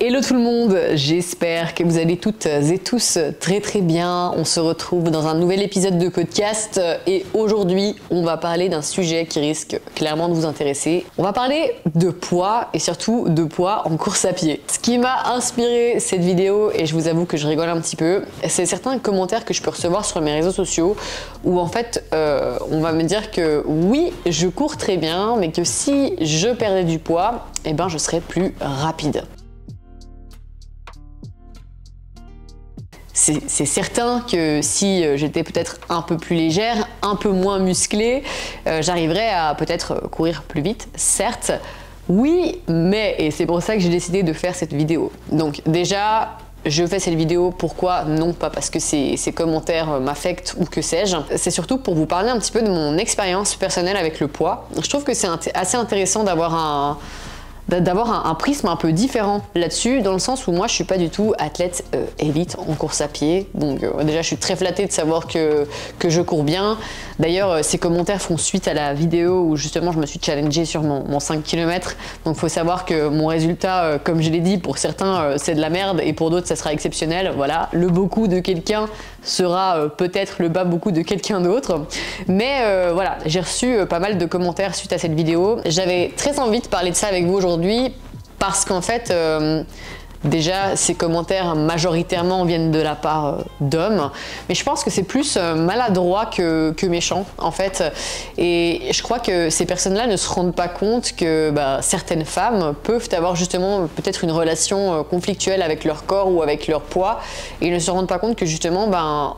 Hello tout le monde, j'espère que vous allez toutes et tous très bien. On se retrouve dans un nouvel épisode de podcast et aujourd'hui on va parler d'un sujet qui risque clairement de vous intéresser. On va parler de poids et surtout de poids en course à pied. Ce qui m'a inspiré cette vidéo, et je vous avoue que je rigole un petit peu, c'est certains commentaires que je peux recevoir sur mes réseaux sociaux où en fait on va me dire que oui, je cours très bien, mais que si je perdais du poids, eh ben je serais plus rapide. C'est certain que si j'étais peut-être un peu plus légère, un peu moins musclée, j'arriverais à peut-être courir plus vite, certes. Oui, mais, et c'est pour ça que j'ai décidé de faire cette vidéo. Donc déjà, je fais cette vidéo, pourquoi? Non pas parce que ces commentaires m'affectent ou que sais-je. C'est surtout pour vous parler un petit peu de mon expérience personnelle avec le poids. Je trouve que c'est assez intéressant d'avoir un prisme un peu différent là-dessus, dans le sens où moi je suis pas du tout athlète élite en course à pied, donc déjà je suis très flattée de savoir que je cours bien. D'ailleurs ces commentaires font suite à la vidéo où justement je me suis challengée sur mon 5 km, donc faut savoir que mon résultat, comme je l'ai dit, pour certains c'est de la merde et pour d'autres ça sera exceptionnel. Voilà, le beaucoup de quelqu'un sera peut-être le bas beaucoup de quelqu'un d'autre, mais voilà, j'ai reçu pas mal de commentaires suite à cette vidéo. J'avais très envie de parler de ça avec vous aujourd'hui parce qu'en fait déjà ces commentaires majoritairement viennent de la part d'hommes, mais je pense que c'est plus maladroit que méchant en fait, et je crois que ces personnes-là ne se rendent pas compte que certaines femmes peuvent avoir justement peut-être une relation conflictuelle avec leur corps ou avec leur poids, et ils ne se rendent pas compte que justement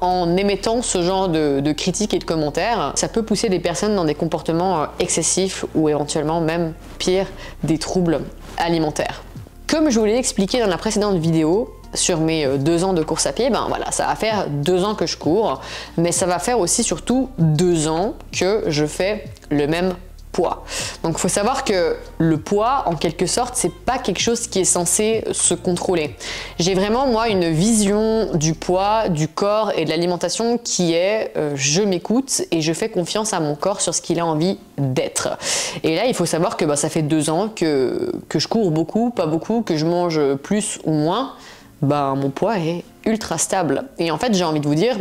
en émettant ce genre de critiques et de commentaires, ça peut pousser des personnes dans des comportements excessifs ou éventuellement même pire, des troubles alimentaires. Comme je vous l'ai expliqué dans la précédente vidéo, sur mes 2 ans de course à pied, voilà, ça va faire 2 ans que je cours, mais ça va faire aussi surtout 2 ans que je fais le même poids. Donc il faut savoir que le poids, en quelque sorte, c'est pas quelque chose qui est censé se contrôler. J'ai vraiment moi une vision du poids, du corps et de l'alimentation qui est je m'écoute et je fais confiance à mon corps sur ce qu'il a envie d'être. Et là il faut savoir que ça fait 2 ans que je cours beaucoup, pas beaucoup, que je mange plus ou moins, mon poids est ultra stable. Et en fait j'ai envie de vous dire,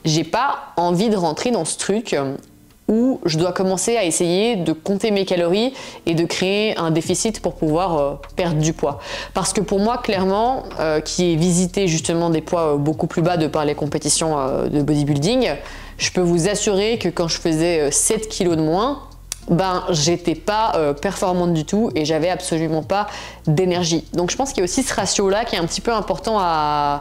j'ai pas envie de rentrer dans ce truc où je dois commencer à essayer de compter mes calories et de créer un déficit pour pouvoir perdre du poids. Parce que pour moi, clairement, qui ai visité justement des poids beaucoup plus bas de par les compétitions de bodybuilding, je peux vous assurer que quand je faisais 7 kilos de moins, j'étais pas performante du tout et j'avais absolument pas d'énergie. Donc je pense qu'il y a aussi ce ratio-là qui est un petit peu important à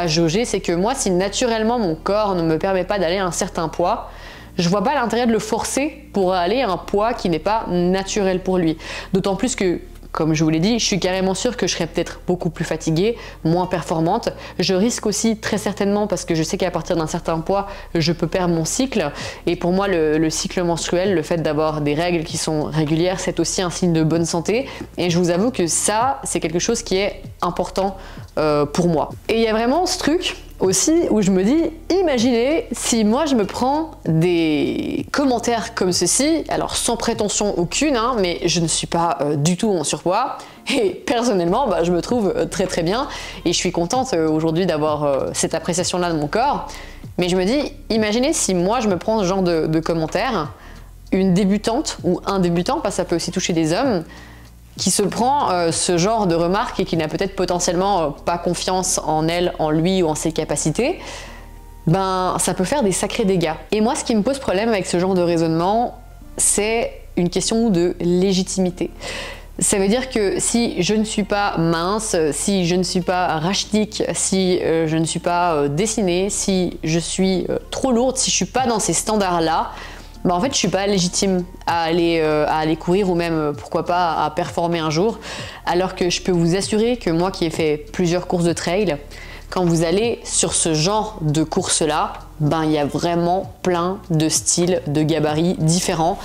jauger, c'est que moi, si naturellement mon corps ne me permet pas d'aller à un certain poids, je vois pas l'intérêt de le forcer pour aller à un poids qui n'est pas naturel pour lui. D'autant plus que, comme je vous l'ai dit, je suis carrément sûre que je serais peut-être beaucoup plus fatiguée, moins performante. Je risque aussi très certainement, parce que je sais qu'à partir d'un certain poids, je peux perdre mon cycle. Et pour moi, le cycle menstruel, le fait d'avoir des règles qui sont régulières, c'est aussi un signe de bonne santé. Et je vous avoue que ça, c'est quelque chose qui est important pour moi. Et il y a vraiment ce truc aussi où je me dis, imaginez si moi je me prends des commentaires comme ceci, alors sans prétention aucune, mais je ne suis pas du tout en surpoids et personnellement je me trouve très bien et je suis contente aujourd'hui d'avoir cette appréciation là de mon corps, mais je me dis, imaginez si moi je me prends ce genre de commentaires, une débutante ou un débutant, parce que ça peut aussi toucher des hommes, qui se prend ce genre de remarques et qui n'a peut-être potentiellement pas confiance en elle, en lui ou en ses capacités, ça peut faire des sacrés dégâts. Et moi, ce qui me pose problème avec ce genre de raisonnement, c'est une question de légitimité. Ça veut dire que si je ne suis pas mince, si je ne suis pas rachitique, si je ne suis pas dessinée, si je suis trop lourde, si je suis pas dans ces standards-là, en fait je suis pas légitime à aller courir ou même pourquoi pas à performer un jour, alors que je peux vous assurer que moi qui ai fait plusieurs courses de trail, quand vous allez sur ce genre de course là, il y a vraiment plein de styles, de gabarits différents,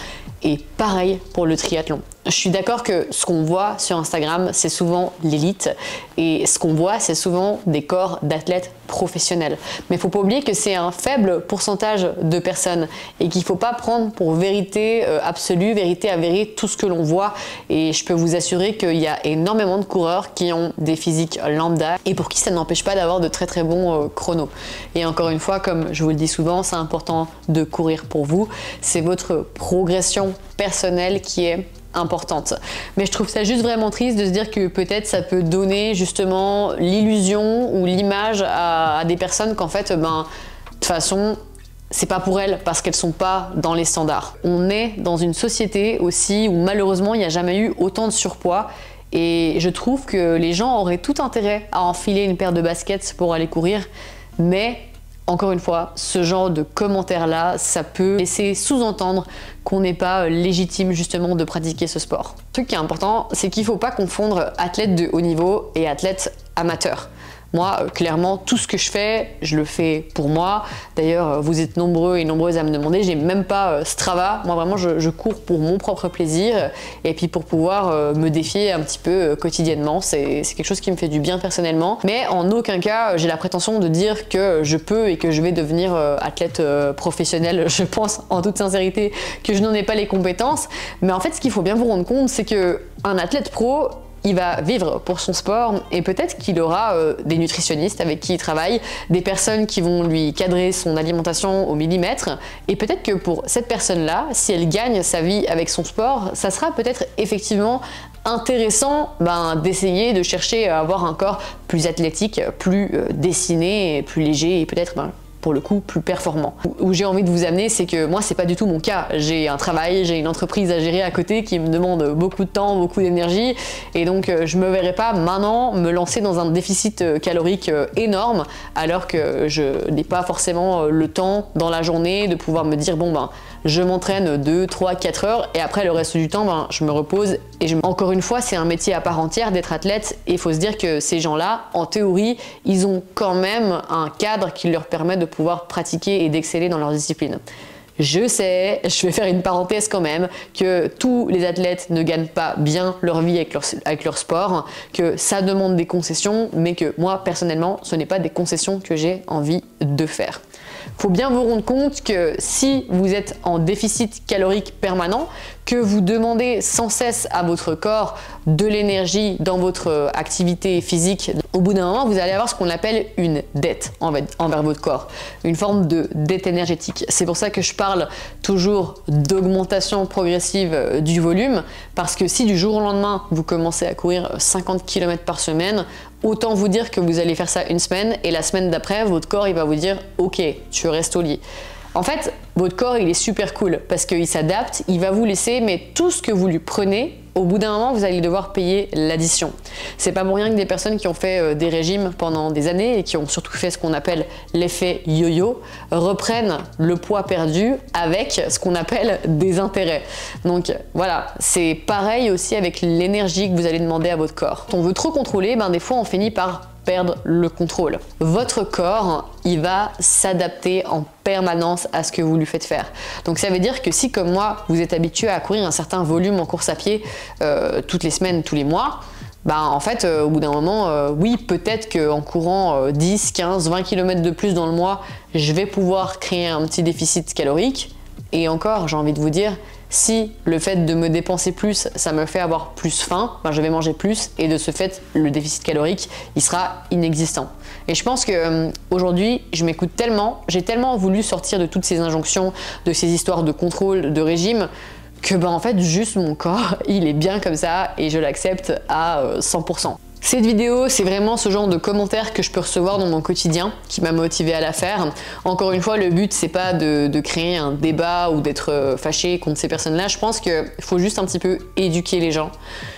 et pareil pour le triathlon. Je suis d'accord que ce qu'on voit sur Instagram, c'est souvent l'élite et ce qu'on voit, c'est souvent des corps d'athlètes professionnels. Mais il ne faut pas oublier que c'est un faible pourcentage de personnes et qu'il ne faut pas prendre pour vérité absolue, vérité avérée tout ce que l'on voit. Et je peux vous assurer qu'il y a énormément de coureurs qui ont des physiques lambda et pour qui ça n'empêche pas d'avoir de très très bons chronos. Et encore une fois, comme je vous le dis souvent, c'est important de courir pour vous. C'est votre progression personnelle qui est importante. Mais je trouve ça juste vraiment triste de se dire que peut-être ça peut donner justement l'illusion ou l'image à des personnes qu'en fait, de toute façon, c'est pas pour elles parce qu'elles sont pas dans les standards. On est dans une société aussi où malheureusement il n'y a jamais eu autant de surpoids et je trouve que les gens auraient tout intérêt à enfiler une paire de baskets pour aller courir, mais encore une fois, ce genre de commentaires-là, ça peut laisser sous-entendre qu'on n'est pas légitime justement de pratiquer ce sport. Le truc qui est important, c'est qu'il ne faut pas confondre athlète de haut niveau et athlète amateur. Moi, clairement, tout ce que je fais, je le fais pour moi. D'ailleurs, vous êtes nombreux et nombreuses à me demander, j'ai même pas Strava. Moi, vraiment, je cours pour mon propre plaisir et puis pour pouvoir me défier un petit peu quotidiennement. C'est quelque chose qui me fait du bien personnellement. Mais en aucun cas, j'ai la prétention de dire que je peux et que je vais devenir athlète professionnel. Je pense, en toute sincérité, que je n'en ai pas les compétences. Mais en fait, ce qu'il faut bien vous rendre compte, c'est que un athlète pro, il va vivre pour son sport et peut-être qu'il aura des nutritionnistes avec qui il travaille, des personnes qui vont lui cadrer son alimentation au millimètre et peut-être que pour cette personne-là, si elle gagne sa vie avec son sport, ça sera peut-être effectivement intéressant d'essayer de chercher à avoir un corps plus athlétique, plus dessiné, plus léger et peut-être pour le coup plus performant. Où j'ai envie de vous amener, c'est que moi c'est pas du tout mon cas. J'ai un travail, j'ai une entreprise à gérer à côté qui me demande beaucoup de temps, beaucoup d'énergie et donc je me verrais pas maintenant me lancer dans un déficit calorique énorme alors que je n'ai pas forcément le temps dans la journée de pouvoir me dire je m'entraîne 2, 3, 4 heures et après le reste du temps je me repose et encore une fois c'est un métier à part entière d'être athlète et il faut se dire que ces gens-là en théorie ils ont quand même un cadre qui leur permet de pouvoir pratiquer et d'exceller dans leur discipline. Je sais, je vais faire une parenthèse quand même, que tous les athlètes ne gagnent pas bien leur vie avec leur sport, que ça demande des concessions, mais que moi personnellement ce n'est pas des concessions que j'ai envie de faire. Faut bien vous rendre compte que si vous êtes en déficit calorique permanent, que vous demandez sans cesse à votre corps de l'énergie dans votre activité physique, au bout d'un moment, vous allez avoir ce qu'on appelle une dette envers votre corps, une forme de dette énergétique. C'est pour ça que je parle toujours d'augmentation progressive du volume, parce que si du jour au lendemain, vous commencez à courir 50 km par semaine, autant vous dire que vous allez faire ça une semaine et la semaine d'après, votre corps il va vous dire « Ok, tu restes au lit ». En fait, votre corps il est super cool parce qu'il s'adapte, il va vous laisser, mais tout ce que vous lui prenez, au bout d'un moment, vous allez devoir payer l'addition. C'est pas pour rien que des personnes qui ont fait des régimes pendant des années et qui ont surtout fait ce qu'on appelle l'effet yo-yo reprennent le poids perdu avec ce qu'on appelle des intérêts. Donc voilà, c'est pareil aussi avec l'énergie que vous allez demander à votre corps. Quand on veut trop contrôler, des fois on finit par perdre le contrôle. Votre corps, il va s'adapter en permanence à ce que vous lui faites faire. Donc ça veut dire que si comme moi, vous êtes habitué à courir un certain volume en course à pied toutes les semaines, tous les mois, en fait, au bout d'un moment, oui, peut-être qu'en courant 10, 15, 20 km de plus dans le mois, je vais pouvoir créer un petit déficit calorique. Et encore, j'ai envie de vous dire, si le fait de me dépenser plus, ça me fait avoir plus faim, je vais manger plus et de ce fait, le déficit calorique, il sera inexistant. Et je pense que aujourd'hui, je m'écoute tellement, j'ai tellement voulu sortir de toutes ces injonctions, de ces histoires de contrôle, de régime, que en fait, juste mon corps, il est bien comme ça et je l'accepte à 100%. Cette vidéo, c'est vraiment ce genre de commentaires que je peux recevoir dans mon quotidien qui m'a motivé à la faire. Encore une fois, le but, c'est pas de créer un débat ou d'être fâché contre ces personnes-là. Je pense qu'il faut juste un petit peu éduquer les gens.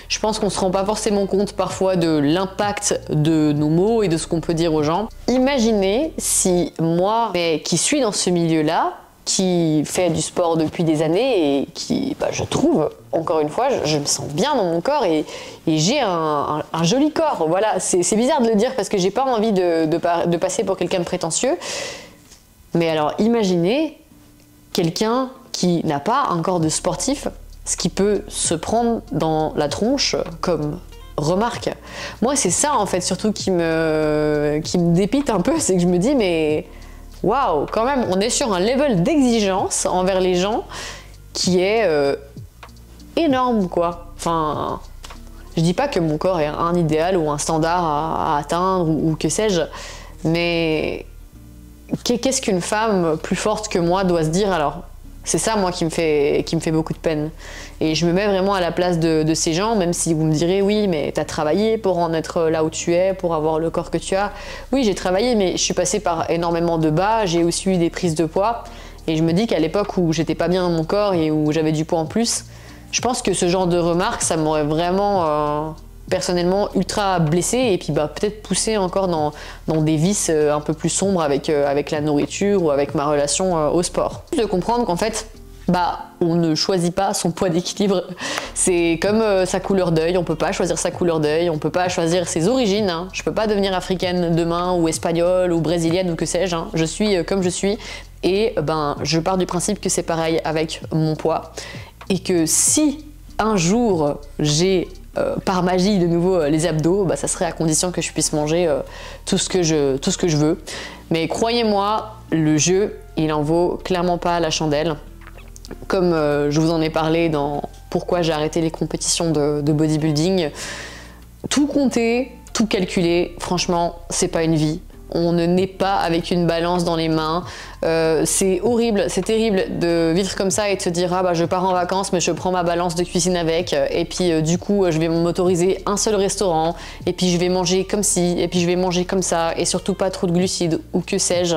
Je pense qu'on se rend pas forcément compte parfois de l'impact de nos mots et de ce qu'on peut dire aux gens. Imaginez si moi, qui suis dans ce milieu-là, qui fait du sport depuis des années et qui, je trouve, encore une fois, je me sens bien dans mon corps et j'ai un joli corps. Voilà, c'est bizarre de le dire parce que j'ai pas envie de passer pour quelqu'un de prétentieux. Mais alors, imaginez quelqu'un qui n'a pas un corps de sportif, ce qui peut se prendre dans la tronche comme remarque. Moi, c'est ça en fait surtout qui me dépite un peu, c'est que je me dis mais waouh, quand même, on est sur un level d'exigence envers les gens qui est énorme quoi. Enfin, je dis pas que mon corps est un idéal ou un standard à atteindre ou que sais-je, mais qu'est-ce qu'une femme plus forte que moi doit se dire alors? C'est ça moi qui me fait beaucoup de peine. Et je me mets vraiment à la place de ces gens, même si vous me direz oui mais t'as travaillé pour en être là où tu es, pour avoir le corps que tu as. Oui, j'ai travaillé, mais je suis passée par énormément de bas, j'ai aussi eu des prises de poids, et je me dis qu'à l'époque où j'étais pas bien dans mon corps et où j'avais du poids en plus, je pense que ce genre de remarques, ça m'aurait vraiment personnellement ultra blessée, et puis peut-être poussé encore dans des vices un peu plus sombres avec la nourriture ou avec ma relation au sport. De comprendre qu'en fait, on ne choisit pas son poids d'équilibre. C'est comme sa couleur d'œil, on peut pas choisir sa couleur d'œil, on peut pas choisir ses origines. Hein. Je peux pas devenir africaine demain, ou espagnole, ou brésilienne, ou que sais-je. Hein. Je suis comme je suis, et je pars du principe que c'est pareil avec mon poids. Et que si un jour j'ai par magie de nouveau les abdos, ça serait à condition que je puisse manger tout ce que je veux. Mais croyez-moi, le jeu, il en vaut clairement pas la chandelle. Comme je vous en ai parlé dans pourquoi j'ai arrêté les compétitions de bodybuilding, tout compter, tout calculer, franchement, c'est pas une vie. On ne naît pas avec une balance dans les mains. C'est horrible, c'est terrible de vivre comme ça et de se dire ah je pars en vacances mais je prends ma balance de cuisine avec, et puis du coup je vais m'autoriser un seul restaurant, et puis je vais manger comme ci, et puis je vais manger comme ça, et surtout pas trop de glucides ou que sais-je.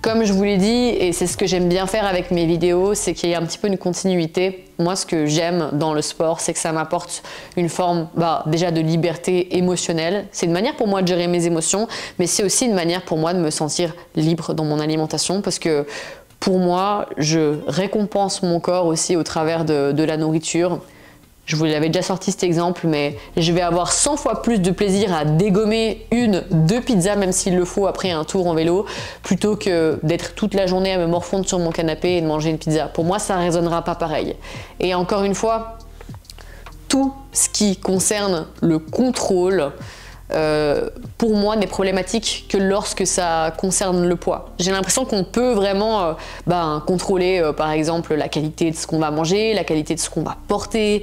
Comme je vous l'ai dit, et c'est ce que j'aime bien faire avec mes vidéos, c'est qu'il y a un petit peu une continuité. Moi, ce que j'aime dans le sport, c'est que ça m'apporte une forme déjà de liberté émotionnelle. C'est une manière pour moi de gérer mes émotions, mais c'est aussi une manière pour moi de me sentir libre dans mon alimentation, parce que pour moi, je récompense mon corps aussi au travers de la nourriture. Je vous l'avais déjà sorti cet exemple, mais je vais avoir 100 fois plus de plaisir à dégommer 1-2 pizzas, même s'il le faut, après un tour en vélo, plutôt que d'être toute la journée à me morfondre sur mon canapé et de manger une pizza. Pour moi, ça ne résonnera pas pareil. Et encore une fois, tout ce qui concerne le contrôle, pour moi, n'est problématique que lorsque ça concerne le poids. J'ai l'impression qu'on peut vraiment contrôler par exemple la qualité de ce qu'on va manger, la qualité de ce qu'on va porter,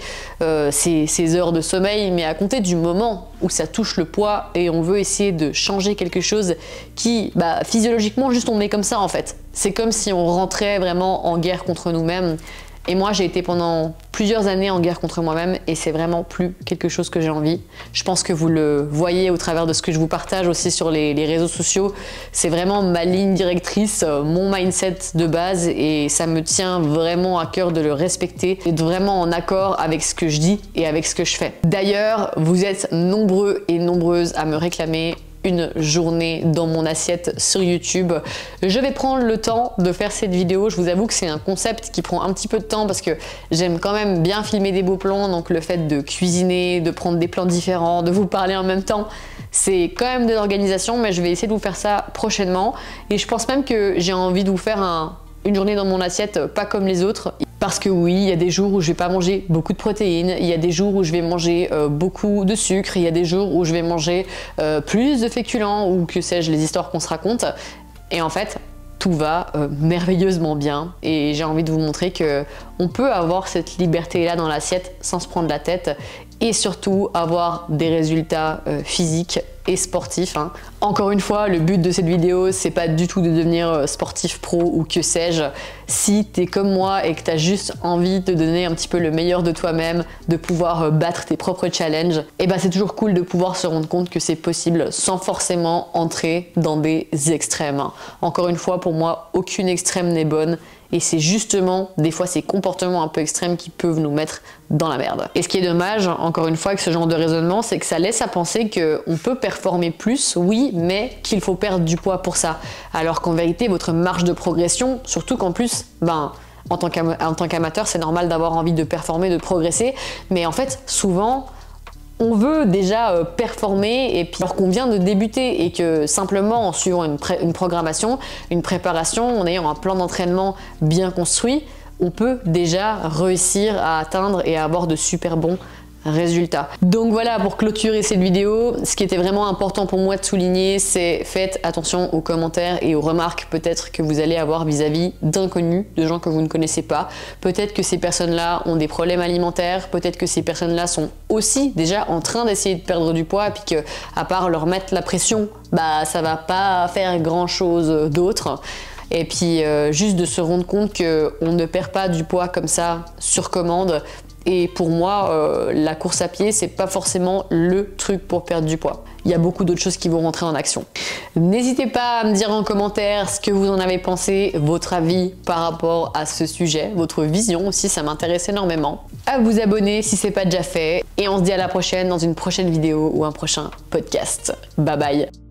ses heures de sommeil, mais à compter du moment où ça touche le poids et on veut essayer de changer quelque chose qui physiologiquement juste on est comme ça en fait. C'est comme si on rentrait vraiment en guerre contre nous-mêmes. Et moi, j'ai été pendant plusieurs années en guerre contre moi-même, et c'est vraiment plus quelque chose que j'ai envie. Je pense que vous le voyez au travers de ce que je vous partage aussi sur les réseaux sociaux. C'est vraiment ma ligne directrice, mon mindset de base, et ça me tient vraiment à cœur de le respecter et de vraiment en accord avec ce que je dis et avec ce que je fais. D'ailleurs, vous êtes nombreux et nombreuses à me réclamer une journée dans mon assiette sur YouTube. Je vais prendre le temps de faire cette vidéo. Je vous avoue que c'est un concept qui prend un petit peu de temps parce que j'aime quand même bien filmer des beaux plans, donc le fait de cuisiner, de prendre des plans différents, de vous parler en même temps, c'est quand même de l'organisation, mais je vais essayer de vous faire ça prochainement. Et je pense même que j'ai envie de vous faire une journée dans mon assiette pas comme les autres. Parce que oui, il y a des jours où je vais pas manger beaucoup de protéines, il y a des jours où je vais manger beaucoup de sucre, il y a des jours où je vais manger plus de féculents ou que sais-je, les histoires qu'on se raconte. Et en fait, tout va merveilleusement bien, et j'ai envie de vous montrer que on peut avoir cette liberté-là dans l'assiette sans se prendre la tête, et surtout avoir des résultats physiques et sportifs. Hein. Encore une fois, le but de cette vidéo, c'est pas du tout de devenir sportif pro ou que sais-je. Si t'es comme moi et que t'as juste envie de donner un petit peu le meilleur de toi-même, de pouvoir battre tes propres challenges, et c'est toujours cool de pouvoir se rendre compte que c'est possible sans forcément entrer dans des extrêmes. Encore une fois, pour moi, aucune extrême n'est bonne. Et c'est justement, des fois, ces comportements un peu extrêmes qui peuvent nous mettre dans la merde. Et ce qui est dommage, encore une fois, avec ce genre de raisonnement, c'est que ça laisse à penser qu'on peut performer plus, oui, mais qu'il faut perdre du poids pour ça. Alors qu'en vérité, votre marge de progression, surtout qu'en plus, en tant qu'amateur, c'est normal d'avoir envie de performer, de progresser, mais en fait, souvent, on veut déjà performer, et puis alors qu'on vient de débuter et que simplement en suivant une programmation, une préparation, en ayant un plan d'entraînement bien construit, on peut déjà réussir à atteindre et à avoir de super bons résultats. Donc voilà, pour clôturer cette vidéo, ce qui était vraiment important pour moi de souligner, c'est faites attention aux commentaires et aux remarques peut-être que vous allez avoir vis-à-vis d'inconnus, de gens que vous ne connaissez pas. Peut-être que ces personnes-là ont des problèmes alimentaires, peut-être que ces personnes-là sont aussi déjà en train d'essayer de perdre du poids, et puis que à part leur mettre la pression, bah ça va pas faire grand-chose d'autre. Et puis juste de se rendre compte qu'on ne perd pas du poids comme ça sur commande. Et pour moi, la course à pied, c'est pas forcément le truc pour perdre du poids. Il y a beaucoup d'autres choses qui vont rentrer en action. N'hésitez pas à me dire en commentaire ce que vous en avez pensé, votre avis par rapport à ce sujet, votre vision aussi, ça m'intéresse énormément. À vous abonner si c'est pas déjà fait. Et on se dit à la prochaine dans une prochaine vidéo ou un prochain podcast. Bye bye!